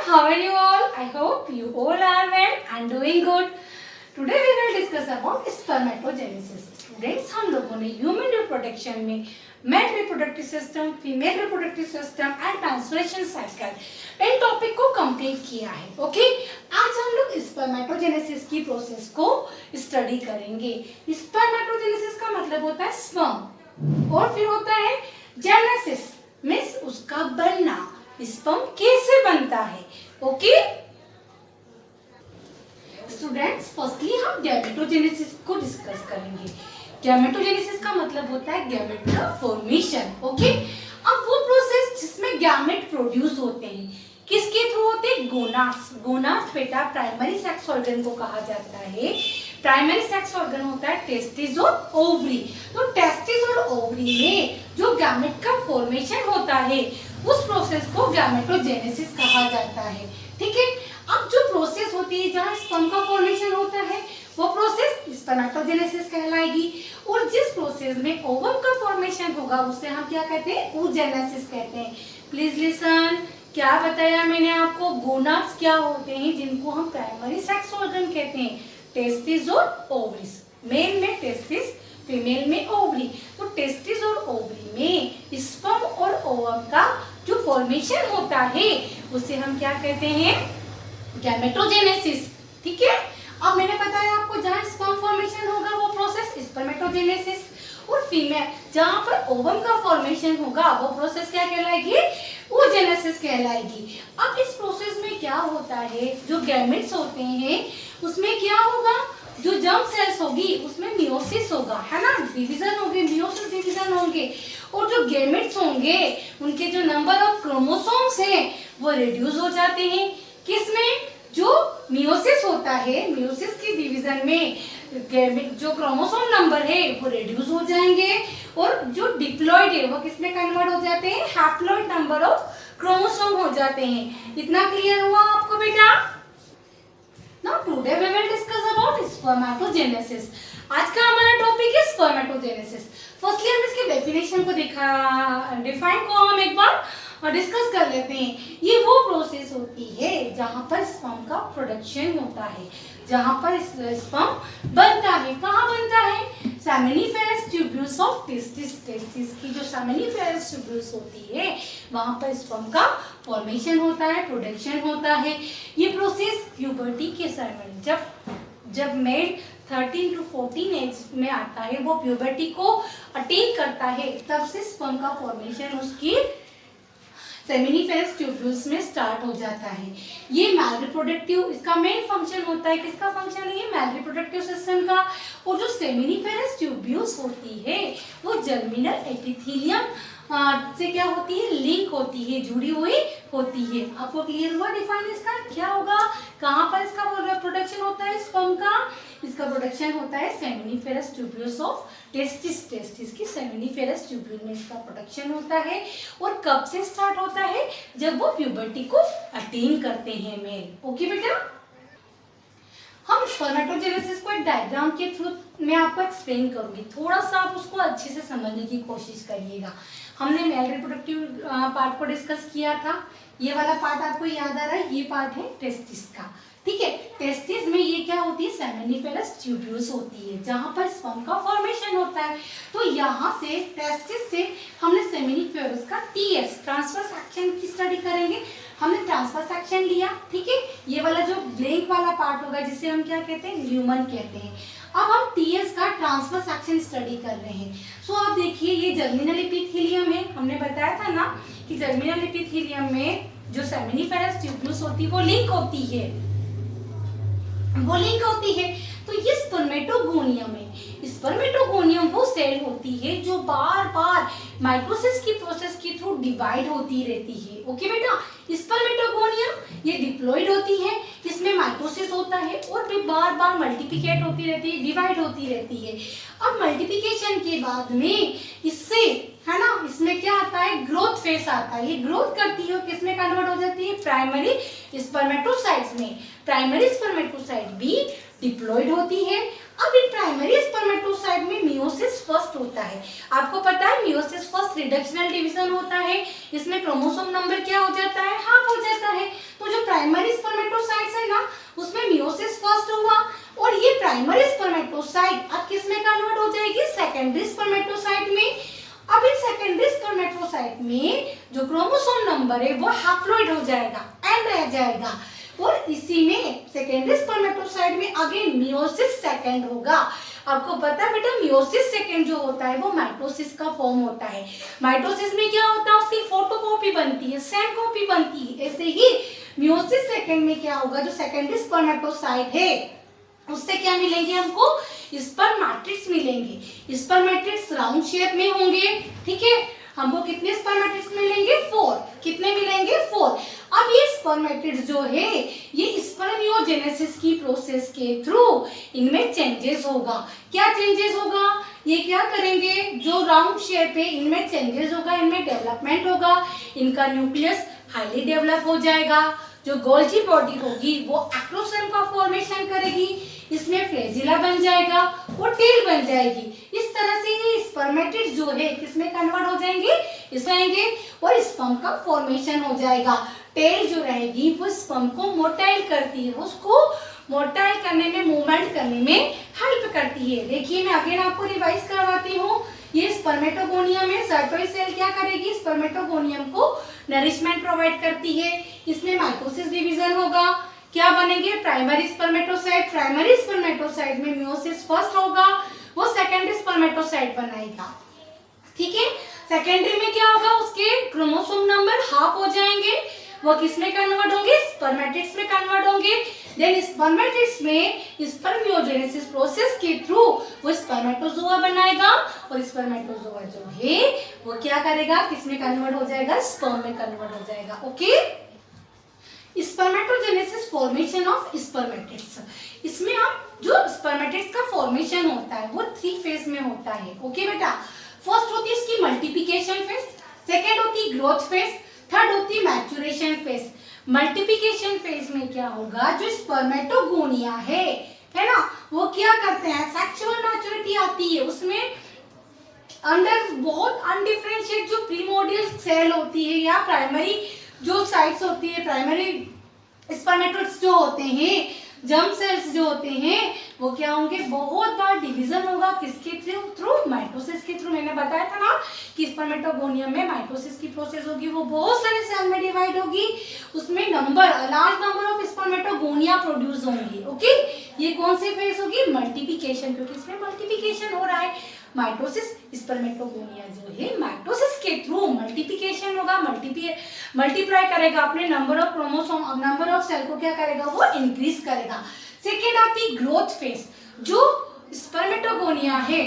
how are you all? I hope you all are well and doing good. Today we will discuss about spermatogenesis. Students, हम लोगों ने human reproduction में male reproductive system, female reproductive system and translation cycle in topic को complete किया है. Okay, आज हम लोग स्पर्मेटोजेनेसिस की प्रोसेस को स्टडी करेंगे. स्पर्मेटोजेनेसिस का मतलब होता है स्पर्म और फिर होता है जेनेसिस मींस उसका बनना. स्पर्म कैसे बनता है? ओके स्टूडेंट्स, फर्स्टली हम गैमेटोजेनेसिस को डिस्कस करेंगे. गैमेटोजेनेसिस का मतलब होता है गैमेट का फॉर्मेशन. ओके, अब वो प्रोसेस जिसमें गैमेट प्रोड्यूस होते हैं किसके थ्रू होते हैं? गोनाड्स. गोनाड्स बेटा प्राइमरी सेक्स ऑर्गन को कहा जाता है. प्राइमरी सेक्स ऑर्गन होता है टेस्टिस और ओवरी. तो टेस्टिस और ओवरी में जो गैमेट का फॉर्मेशन होता है उस प्रोसेस को गैमेटोजेनेसिस कहा जाता है. ठीक है, अब जो प्रोसेस होती है जहाँ स्पर्म का फॉर्मेशन होता है वो प्रोसेस स्पर्मेटोजेनेसिस कहलाएगी. और जिस प्रोसेस में ओवम का फॉर्मेशन होगा उसे हम क्या कहते हैं? oogenesis कहते हैं. प्लीज लिसन, क्या बताया मैंने आपको? गोनाड्स क्या होते हैं जिनको हम प्राइमरी सेक्स ऑर्गन कहते हैं? टेस्टिस और ओवरीज. मेल में टेस्टिस, फीमेल में ओवरी. तो टेस्टिस और ओवरी में स्पर्म और ओवम का जो फॉर्मेशन होता है उसे हम क्या कहते हैं? गैमेटोजेनेसिस. ठीक है, अब मैंने बताया आपको जहाँ स्पर्म फॉर्मेशन होगा वो प्रोसेस स्पर्मेटोजेनेसिस, और फीमेल जहाँ पर ओवम का फॉर्मेशन होगा वो प्रोसेस क्या कहलाएगी? oogenesis कहलाएगी. अब इस प्रोसेस में क्या होता है? जो गैमेट्स होते हैं उसमें क्या होगा? जो जर्म सेल्स होगी उसमें मियोसिस होगा, है ना, डिवीजन होंगे, मियोसिस डिवीजन होंगे. और जो गैमेट्स होंगे उनके जो नंबर ऑफ क्रोमोसोम्स हैं वो रिड्यूस हो जाते हैं. किसमें? जो मियोसिस होता है, मियोसिस की डिवीजन में जो क्रोमोसोम नंबर है वो रिड्यूस हो जाएंगे. और जो डिप्लॉइड है वो किसमें कन्वर्ट हो जाते हैं? हैप्लॉइड नंबर ऑफ क्रोमोसोम हो जाते हैं. इतना क्लियर हुआ आपको बेटा? Now today we will discuss about spermatogenesis. आज का हमारा टॉपिक है स्पर्मेटोजेनेसिस. फर्स्टली हम इसके डेफिनेशन को डिफाइन को हम एक बार डिस्कस कर लेते हैं. ये वो प्रोसेस होती है जहाँ पर स्पर्म का प्रोडक्शन होता है, जहाँ पर स्पर्म बनता है. कहाँ बनता है? Seminiferous tubules of testis. Testis की जो सेमिनिफेरस ट्यूब्यूल्स होती है वहाँ पर स्पर्म का फॉर्मेशन होता है, प्रोडक्शन होता है. ये प्रोसेस प्यूबर्टी के समय जब मेल 13 to 14 एज में आता है, वो प्यूबर्टी को अटेन करता है, तब से स्पर्म का फॉर्मेशन उसकी सेमिनिफेरस ट्यूब्यूल्स में स्टार्ट हो जाता है. ये मेल रिप्रोडक्टिव, इसका मेन फंक्शन होता है. किसका फंक्शन है ये? मेल रिप्रोडक्टिव सिस्टम का. और जो सेमिनिफेरस ट्यूब्यूल्स होती है वो जर्मिनल एपिथेलियम से क्या होती है? लिंक होती है, जुड़ी हुई होती है. आपको क्लियर हुआ? डिफाइन इसका क्या होगा? कहाँ पर इसका प्रोडक्शन होता है स्पर्म का? इसका प्रोडक्शन होता है seminiferous tubules of testis. Testis की सेमिनिफेरस ट्यूब्यूल में इसका प्रोडक्शन होता है. और कब से स्टार्ट होता है? जब वो प्यूबर्टी को अटेन करते हैं मेल. ओके बेटा, हम स्पर्मेटोजेनेसिस को एक डायग्राम के थ्रू मैं आपको एक्सप्लेन करूंगी. थोड़ा सा आप उसको अच्छे से समझने की कोशिश करिएगा. हमने मेल रिप्रोडक्टिव पार्ट को डिस्कस किया था. ये वाला पार्ट आपको याद आ रहा है? ये पार्ट है टेस्टिस का. ठीक है, टेस्टिस में ये क्या होती है? सेमिनिफेरस ट्यूब्यूल्स होती है जहाँ पर स्पर्म का फॉर्मेशन होता है. तो यहाँ से टेस्टिस से हमने सेमिनिफेरस का टीएस ट्रांसफर सेक्शन की स्टडी करेंगे. हमने ट्रांसफर सेक्शन लिया. ठीक है, ये वाला जो ब्लैंक वाला पार्ट होगा जिसे हम क्या कहते हैं? ल्यूमन कहते हैं. अब हम टीएस का ट्रांसफर सेक्शन स्टडी कर रहे हैं. सो आप देखिए, ये जर्मिनल एपिथेलियम है. हमने बताया था ना कि जर्मिनल एपिथेलियम में जो सेमिनिफेरस ट्यूब्यूल्स होती है वो लिंक होती है, वो लिंक होती है. तो ये स्पर्मेटोगोनियम है. स्पर्मेटोगोनियम वो सेल होती है जो बार बार माइटोसिस की प्रोसेस के थ्रू डिवाइड होती रहती है. ओके बेटा, स्पर्मेटोगोनियम ये डिप्लॉइड होती है, इसमें माइटोसिस होता है और फिर बार बार मल्टीप्लिकेट होती रहती है, डिवाइड होती रहती है. अब मल्टीप्लिकेशन के बाद में इससे, है ना, इसमें क्या आता है? ग्रोथ फेस आता है. ये ग्रोथ करती है और किसमें कन्वर्ट हो जाती है? प्राइमरी स्पर्मेटोसाइट्स में. प्राइमरी स्पर्मेटोसाइट भी डिप्लॉइड होती है. अब इन प्राइमरी स्पर्मेटोसाइट में मियोसिस फर्स्ट होता है. आपको पता है मियोसिस फर्स्ट रिडक्शनल डिवीजन होता है. इसमें क्रोमोसोम नंबर क्या हो जाता है? हाफ हो जाता है. तो जो स्पर्मेटोसाइट अब किस में कन्वर्ट हो जाएगी, सेकेंडरी स्पर्मेटोसाइट में। अब इस सेकेंडरी स्पर्मेटोसाइट में जो क्रोमोसोम नंबर है वो हैप्लॉइड हो जाएगा, एन रह जाएगा, और इसी में सेकेंडरी स्पर्मेटोसाइट में अगेन मियोसिस सेकेंड होगा। आपको पता है बेटा मियोसिस सेकेंड जो होता है वो माइटोसिस का फॉर्म होता है। माइटोसिस में क्या होता है, उसकी फोटोकॉपी बनती है, सेम कॉपी बनती है। ऐसे ही मियोसिस सेकेंड में क्या होगा, जो सेकेंडरी स्पर्मेटोसाइट है उससे क्या मिलेंगे हमको, स्पर्मेटिड्स मिलेंगे। स्पर्मेटिड्स राउंड शेप में होंगे, ठीक है। हमको कितने स्पर्मेटिड्स मिलेंगे, 4। कितने मिलेंगे, 4। अब ये स्पर्मेटिड्स जो है ये स्पर्मियोजेनेसिस की प्रोसेस के थ्रू इनमें चेंजेस होगा। क्या चेंजेस होगा, ये क्या करेंगे, जो राउंड शेप है इनमें चेंजेस होगा, इनमें डेवलपमेंट होगा, इनका न्यूक्लियस हाईली डेवलप हो जाएगा। जो गोल्जी बॉडी होगी वो एक्रोसोम का फॉर्मेशन करेगी, इसमें फ्लैजिला बन जाएगा, वो टेल बन जाएगी। इस तरह से ये स्पर्मेटिड्स जो है किसमें कन्वर्ट हो जाएंगे, इसमें आएंगे, और स्पर्म का फॉर्मेशन हो जाएगा। टेल जो रहेगी वो स्पर्म को मोटाइल करती है, उसको मोटाइल करने में, मूवमेंट करने में हेल्प करती है। देखिए मैं अगेन आपको रिवाइज करवाती हूँ। ये स्पर्मेटोगोनियम में सर्टोइड सेल क्या करेगी, स्पर्मेटोगोनियम को नरिशमेंट प्रोवाइड करती है। इसमें माइटोसिस डिवीजन होगा, क्या बनेंगे, प्राइमरी स्पर्मेटोसाइट। प्राइमरी स्पर्मेटोसाइट में मियोसिस फर्स्ट होगा, वो सेकेंडरी स्पर्मेटोसाइट बनाएगा, ठीक है। सेकेंडरी में क्या होगा, उसके क्रोमोसोम नंबर हाफ हो जाएंगे, वो किस में कन्वर्ट होंगे, स्पर्मेटिड्स में कन्वर्ट होंगे। देन स्पर्मेटिड्स में स्पर्मियोजेनेसिस प्रोसेस के थ्रू वो स्पर्मेटोजोआ बनाएगा, और स्पर्मेटोजोआ जो है वो क्या करेगा, किस में कन्वर्ट हो जाएगा, स्पर्म में कन्वर्ट हो जाएगा। Okay, spermatogenesis formation of spermatids. इसमें आप जो स्पर्मेटिड्स का फॉर्मेशन होता है वो 3 फेज में होता है। ओके बेटा, फर्स्ट होती है इसकी मल्टीप्लिकेशन फेज, सेकेंड होती ग्रोथ फेज, थर्ड होती मैच्योरेशन फेज। मल्टीप्लिकेशन फेज में क्या होगा, जो स्पर्मेटोगोनिया है ना, वो क्या करते हैं, सेक्सुअल मैच्योरिटी आती है, उसमें अंडर बहुत अनडिफरेंशिएट जो प्रीमोर्डियल सेल होती है या प्राइमरी जो साइट्स होती है, प्राइमरी स्पर्मेटोड्स जो होते हैं, जर्म सेल्स जो होते हैं, वो क्या होंगे, बहुत बार डिवीजन होगा, किसके थ्रू, माइटोसिस के थ्रू। मैंने बताया था ना कि स्पर्मेटोगोनियम में माइटोसिस की प्रोसेस होगी, वो बहुत सारे सेल में डिवाइड होगी, उसमें large number of spermatogonia produce होंगी। ओके, ये कौन सी फेज होगी, मल्टीप्लिकेशन, क्योंकि इसमें मल्टीप्लिकेशन हो रहा है। माइटोसिस, स्पर्मेटोगोनिया जो है माइटोसिस के थ्रू मल्टीप्लिकेशन होगा, मल्टीप्लाई करेगा, अपने number of chromosome, number of cell को क्या करेगा, वो इंक्रीज करेगा। सेकेंड आती ग्रोथ फेज, जो स्पर्मेटोगोनिया है,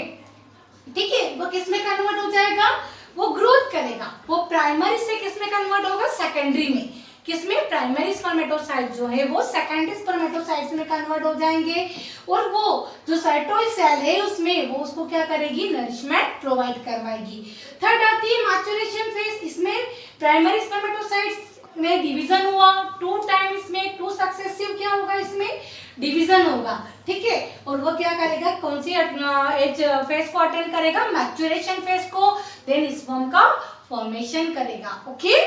ठीक है, वो किस में कन्वर्ट हो जाएगा, वो ग्रोथ करेगा, वो प्राइमरी से किस में कन्वर्ट होगा, सेकेंडरी में। किसमें, प्राइमरी स्पर्मेटोसाइट जो है वो सेकेंडरी स्पर्मेटोसाइट्स में कन्वर्ट हो जाएंगे, और वो जो साइटोइड सेल है उसमें वो उसको क्या करेगी, नरिशमेंट प्रोवाइड करवाएगी। थर्ड आती है मैच्योरेशन फेज, इसमें प्राइमरी स्पर्मेटोसाइट्स में डिवीजन हुआ 2 टाइम्स में, 2 सक्सेसिव क्या होगा, इसमें डिवीजन होगा, ठीक है, और वो क्या करेगा, कौन सी एज फेज को अटेंड करेगा, मैच्योरेशन फेज को, देन स्पर्म का फॉर्मेशन करेगा। ओके,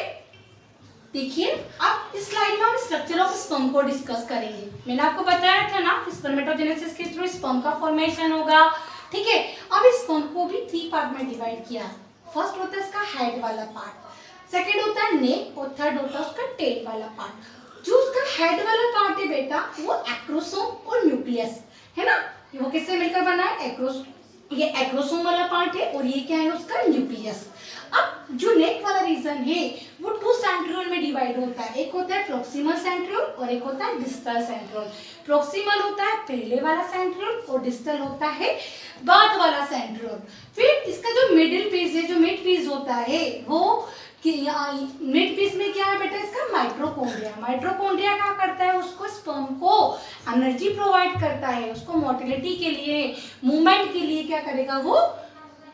देखिए अब इस स्लाइड में हम स्ट्रक्चर ऑफ स्पर्म को डिस्कस करेंगे। मैंने आपको बताया था ना, स्पर्मेटोजेनेसिस के थ्रू स्पर्म का फॉर्मेशन होगा, ठीक है। अब इस स्पर्म को भी 3 पार्ट में डिवाइड किया। फर्स्ट होता है इसका हेड वाला पार्ट, सेकेंड होता है नेक, और थर्ड होता है उसका टेल वाला पार्ट। जो उसका हेड वाला पार्ट है बेटा, वो एक्रोसोम और न्यूक्लियस है ना, वो किससे मिलकर बना है, ये एक्रोसोम वाला पार्ट है, और ये क्या है उसका न्यूक्लियस। अब जो नेक वाला रीजन है वो 2 सेंट्रियोल में डिवाइड होता है, एक होता है प्रॉक्सिमल सेंट्रियोल और एक होता है डिस्टल सेंट्रियोल। प्रॉक्सिमल होता है पहले वाला सेंट्रियोल और डिस्टल होता है बाद वाला सेंट्रियोल। फिर इसका जो मिडिल पीस है, जो मिड पीस होता है, वो मिड पीस में क्या है बेटा, इसका माइटोकॉन्ड्रिया। माइटोकॉन्ड्रिया क्या करता है, उसको स्पर्म को एनर्जी प्रोवाइड करता है, उसको मोटिलिटी के लिए, मूवमेंट के लिए क्या करेगा, वो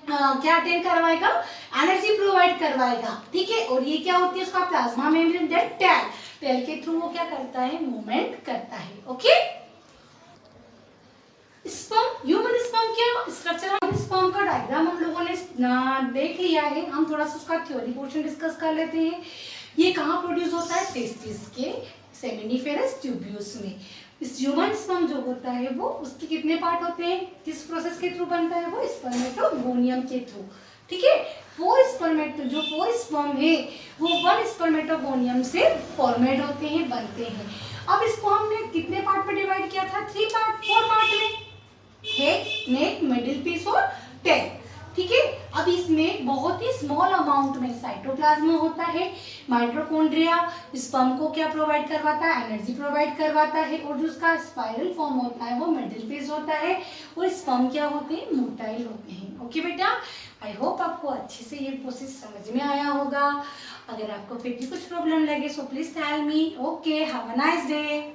क्या अटेंड करवाएगा, एनर्जी प्रोवाइड करवाएगा, ठीक है। और ये क्या होती है, उसका प्लाज्मा मेम्ब्रेन, टेल के थ्रू वो क्या करता है, मूवमेंट करता है। ओके, स्पर्म, ह्यूमन स्पर्म क्या स्ट्रक्चर, स्पर्म का डायग्राम हम लोगों ने देख लिया है, हम थोड़ा सा उसका थ्योरी पोर्शन डिस्कस कर लेते हैं। ये कहाँ प्रोड्यूस होता है, टेस्टिस के सेमिनिफेरस ट्यूब्यूल्स में। इस ह्यूमन स्पर्म जो होता है वो उसके कितने पार्ट होते हैं, किस प्रोसेस के थ्रू बनता है, वो स्पर्मेटोगोनियम के थ्रू। ठीक है, फोर स्पर्म है वो वन स्पर्मेटोगोनियम से फॉर्मेट होते हैं, बनते हैं। अब इसको हमने कितने पार्ट में डिवाइड किया था, 4 पार्ट में, हेड, नेक, मिडिल पीस और टेल। ठीक है, अब इसमें बहुत ही स्मॉल अमाउंट में साइटोप्लाज्म होता है। माइटोकॉन्ड्रिया स्पर्म को क्या प्रोवाइड करवाता है, एनर्जी प्रोवाइड करवाता है, और जो उसका स्पाइरल फॉर्म होता है वो मिडिल फेज होता है, और स्पर्म क्या होते हैं, मोटाइल होते हैं। ओके बेटा, आई होप आपको अच्छे से ये प्रोसेस समझ में आया होगा। अगर आपको फिर भी कुछ प्रॉब्लम लगे so please tell me. Okay, have a nice day.